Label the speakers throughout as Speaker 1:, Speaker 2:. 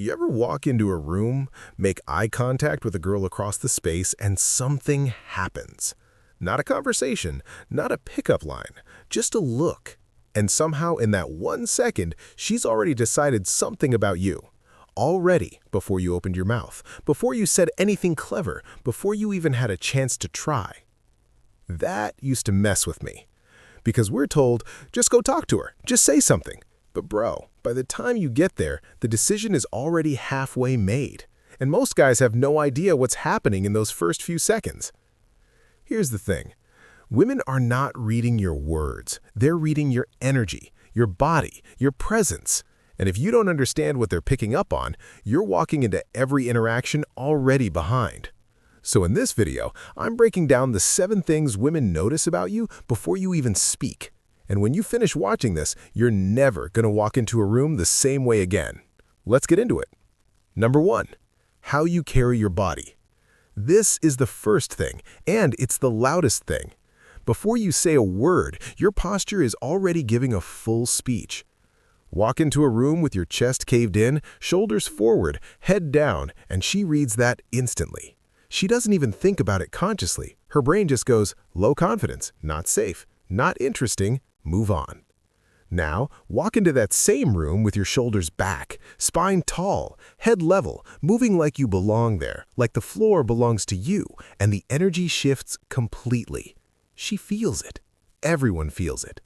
Speaker 1: You ever walk into a room, make eye contact with a girl across the space, and something happens? Not a conversation, not a pickup line, just a look. And somehow in that 1 second, she's already decided something about you. Already, before you opened your mouth, before you said anything clever, before you even had a chance to try. That used to mess with me. Because we're told, just go talk to her, just say something. But bro, by the time you get there, the decision is already halfway made. And most guys have no idea what's happening in those first few seconds. Here's the thing. Women are not reading your words. They're reading your energy, your body, your presence. And if you don't understand what they're picking up on, you're walking into every interaction already behind. So in this video, I'm breaking down the 7 things women notice about you before you even speak. And when you finish watching this, you're never going to walk into a room the same way again. Let's get into it. Number 1, how you carry your body. This is the first thing, and it's the loudest thing. Before you say a word, your posture is already giving a full speech. Walk into a room with your chest caved in, shoulders forward, head down, and she reads that instantly. She doesn't even think about it consciously. Her brain just goes, low confidence, not safe, not interesting, move on. Now, walk into that same room with your shoulders back, spine tall, head level, moving like you belong there, like the floor belongs to you, and the energy shifts completely. She feels it. Everyone feels it.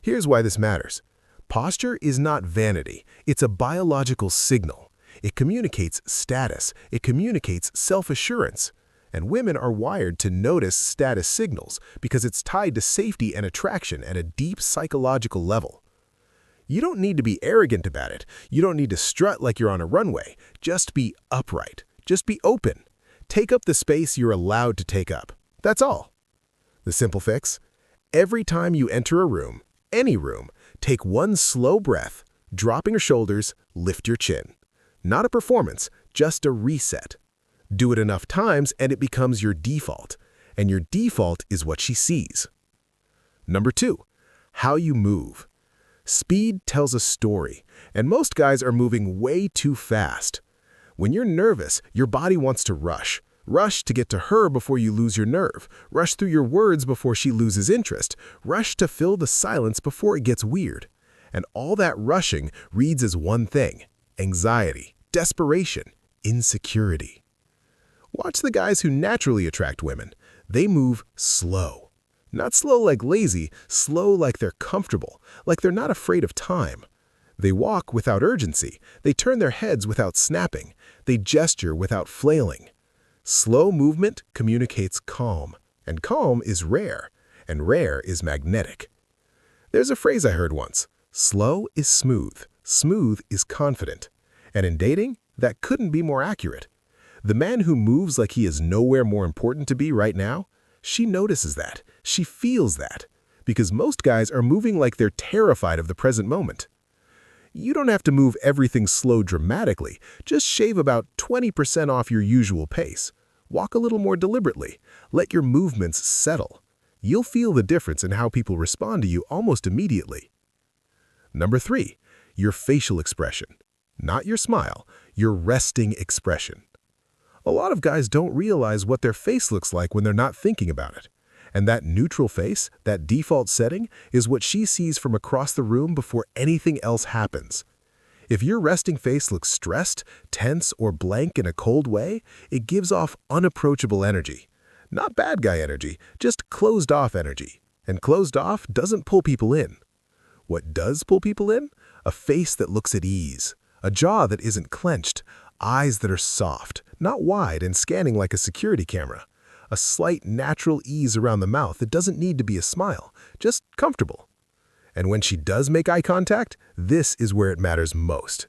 Speaker 1: Here's why this matters. Posture is not vanity. It's a biological signal. It communicates status. It communicates self-assurance. And women are wired to notice status signals because it's tied to safety and attraction at a deep psychological level. You don't need to be arrogant about it. You don't need to strut like you're on a runway. Just be upright. Just be open. Take up the space you're allowed to take up. That's all. The simple fix? Every time you enter a room, any room, take one slow breath, dropping your shoulders, lift your chin. Not a performance, just a reset. Do it enough times and it becomes your default. And your default is what she sees. Number 2, how you move. Speed tells a story, and most guys are moving way too fast. When you're nervous, your body wants to rush. Rush to get to her before you lose your nerve. Rush through your words before she loses interest. Rush to fill the silence before it gets weird. And all that rushing reads as one thing: anxiety, desperation, insecurity. Watch the guys who naturally attract women. They move slow. Not slow like lazy, slow like they're comfortable, like they're not afraid of time. They walk without urgency. They turn their heads without snapping. They gesture without flailing. Slow movement communicates calm, and calm is rare, and rare is magnetic. There's a phrase I heard once: slow is smooth, smooth is confident. And in dating, that couldn't be more accurate. The man who moves like he is nowhere more important to be right now, she notices that, she feels that, because most guys are moving like they're terrified of the present moment. You don't have to move everything slow dramatically, just shave about 20% off your usual pace. Walk a little more deliberately, let your movements settle. You'll feel the difference in how people respond to you almost immediately. Number 3, your facial expression. Not your smile, your resting expression. A lot of guys don't realize what their face looks like when they're not thinking about it. And that neutral face, that default setting, is what she sees from across the room before anything else happens. If your resting face looks stressed, tense, or blank in a cold way, it gives off unapproachable energy. Not bad guy energy, just closed off energy. And closed off doesn't pull people in. What does pull people in? A face that looks at ease. A jaw that isn't clenched. Eyes that are soft, not wide and scanning like a security camera. A slight natural ease around the mouth that doesn't need to be a smile, just comfortable. And when she does make eye contact, this is where it matters most.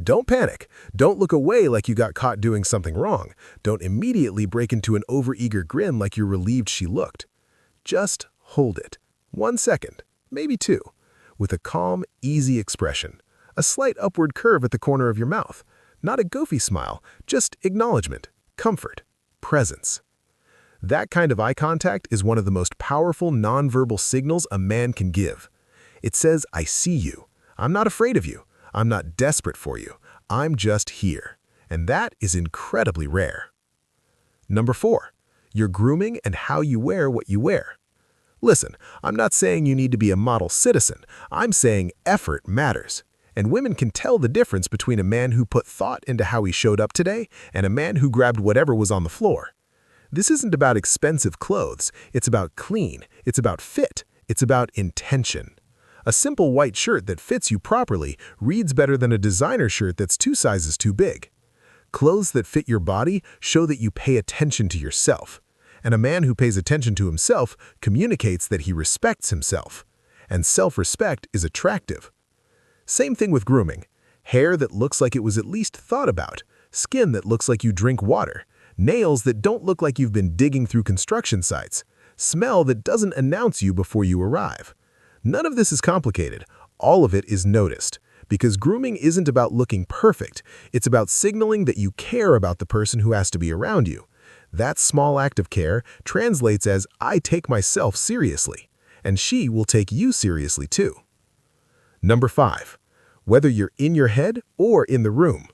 Speaker 1: Don't panic. Don't look away like you got caught doing something wrong. Don't immediately break into an overeager grin like you're relieved she looked. Just hold it. 1 second, maybe 2, with a calm, easy expression. A slight upward curve at the corner of your mouth. Not a goofy smile, just acknowledgement, comfort, presence. That kind of eye contact is one of the most powerful nonverbal signals a man can give. It says, I see you. I'm not afraid of you. I'm not desperate for you. I'm just here. And that is incredibly rare. Number 4. Your grooming and how you wear what you wear. Listen, I'm not saying you need to be a model citizen. I'm saying effort matters. And women can tell the difference between a man who put thought into how he showed up today and a man who grabbed whatever was on the floor. This isn't about expensive clothes. It's about clean. It's about fit. It's about intention. A simple white shirt that fits you properly reads better than a designer shirt that's 2 sizes too big. Clothes that fit your body show that you pay attention to yourself. And a man who pays attention to himself communicates that he respects himself. And self-respect is attractive. Same thing with grooming. Hair that looks like it was at least thought about. Skin that looks like you drink water. Nails that don't look like you've been digging through construction sites. Smell that doesn't announce you before you arrive. None of this is complicated. All of it is noticed. Because grooming isn't about looking perfect. It's about signaling that you care about the person who has to be around you. That small act of care translates as I take myself seriously. And she will take you seriously too. Number 5. Whether you're in your head or in the room.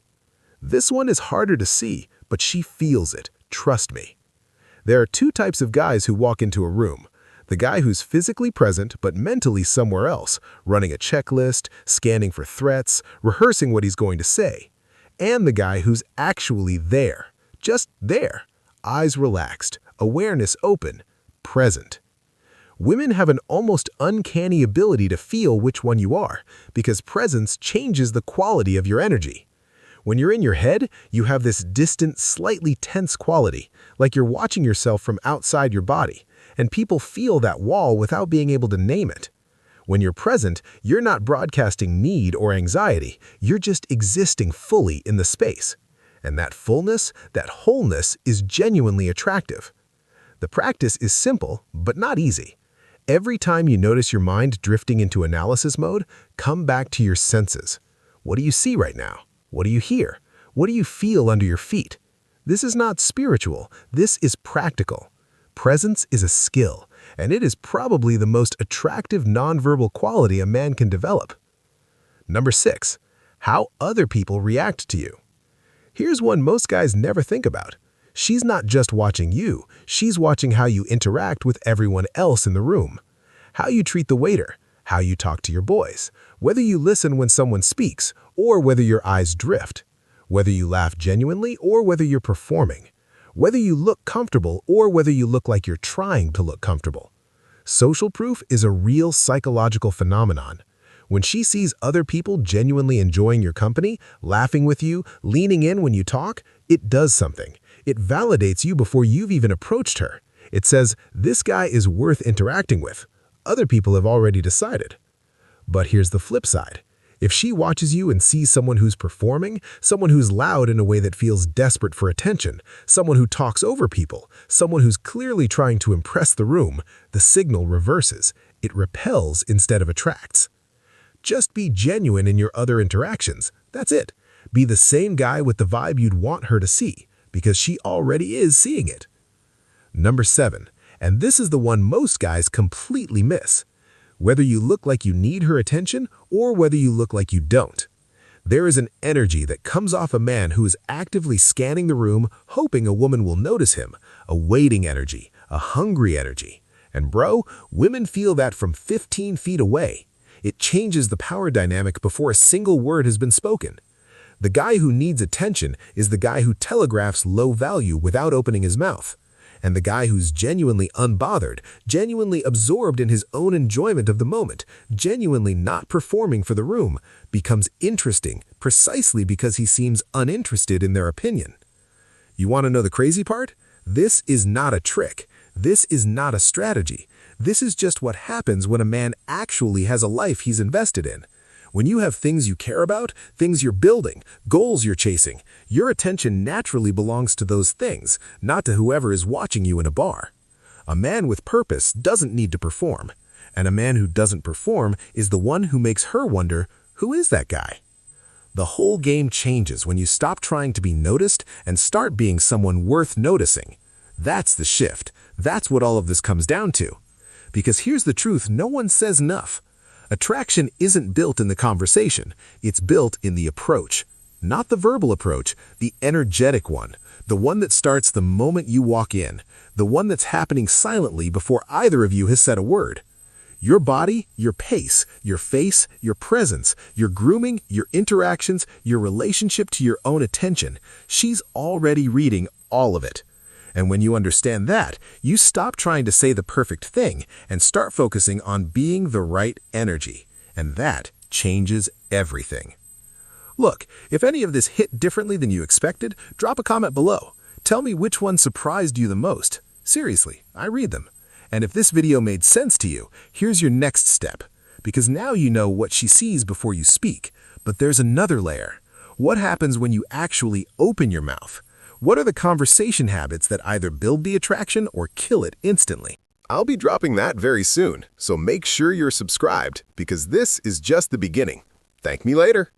Speaker 1: This one is harder to see, but she feels it. Trust me. There are 2 types of guys who walk into a room. The guy who's physically present but mentally somewhere else, running a checklist, scanning for threats, rehearsing what he's going to say. And the guy who's actually there. Just there. Eyes relaxed, awareness open, present. Women have an almost uncanny ability to feel which one you are, because presence changes the quality of your energy. When you're in your head, you have this distant, slightly tense quality, like you're watching yourself from outside your body, and people feel that wall without being able to name it. When you're present, you're not broadcasting need or anxiety, you're just existing fully in the space. And that fullness, that wholeness is genuinely attractive. The practice is simple, but not easy. Every time you notice your mind drifting into analysis mode, come back to your senses. What do you see right now? What do you hear? What do you feel under your feet? This is not spiritual. This is practical. Presence is a skill, and it is probably the most attractive nonverbal quality a man can develop. Number 6. How other people react to you. Here's one most guys never think about. She's not just watching you, she's watching how you interact with everyone else in the room. How you treat the waiter, how you talk to your boys, whether you listen when someone speaks, or whether your eyes drift, whether you laugh genuinely or whether you're performing, whether you look comfortable or whether you look like you're trying to look comfortable. Social proof is a real psychological phenomenon. When she sees other people genuinely enjoying your company, laughing with you, leaning in when you talk, it does something. It validates you before you've even approached her. It says, this guy is worth interacting with. Other people have already decided. But here's the flip side. If she watches you and sees someone who's performing, someone who's loud in a way that feels desperate for attention, someone who talks over people, someone who's clearly trying to impress the room, the signal reverses. It repels instead of attracts. Just be genuine in your other interactions. That's it. Be the same guy with the vibe you'd want her to see, because she already is seeing it. Number 7, and this is the one most guys completely miss. Whether you look like you need her attention or whether you look like you don't. There is an energy that comes off a man who is actively scanning the room, hoping a woman will notice him, a waiting energy, a hungry energy. And bro, women feel that from 15 feet away. It changes the power dynamic before a single word has been spoken. The guy who needs attention is the guy who telegraphs low value without opening his mouth. And the guy who's genuinely unbothered, genuinely absorbed in his own enjoyment of the moment, genuinely not performing for the room, becomes interesting precisely because he seems uninterested in their opinion. You want to know the crazy part? This is not a trick. This is not a strategy. This is just what happens when a man actually has a life he's invested in. When you have things you care about, things you're building, goals you're chasing, your attention naturally belongs to those things, not to whoever is watching you in a bar. A man with purpose doesn't need to perform, and a man who doesn't perform is the one who makes her wonder, who is that guy? The whole game changes when you stop trying to be noticed and start being someone worth noticing. That's the shift. That's what all of this comes down to. Because here's the truth, no one says enough. Attraction isn't built in the conversation, it's built in the approach. Not the verbal approach, the energetic one. The one that starts the moment you walk in. The one that's happening silently before either of you has said a word. Your body, your pace, your face, your presence, your grooming, your interactions, your relationship to your own attention. She's already reading all of it. And when you understand that, you stop trying to say the perfect thing and start focusing on being the right energy. And that changes everything. Look, if any of this hit differently than you expected, drop a comment below. Tell me which one surprised you the most. Seriously, I read them. And if this video made sense to you, here's your next step. Because now you know what she sees before you speak. But there's another layer. What happens when you actually open your mouth? What are the conversation habits that either build the attraction or kill it instantly? I'll be dropping that very soon, so make sure you're subscribed, because this is just the beginning. Thank me later.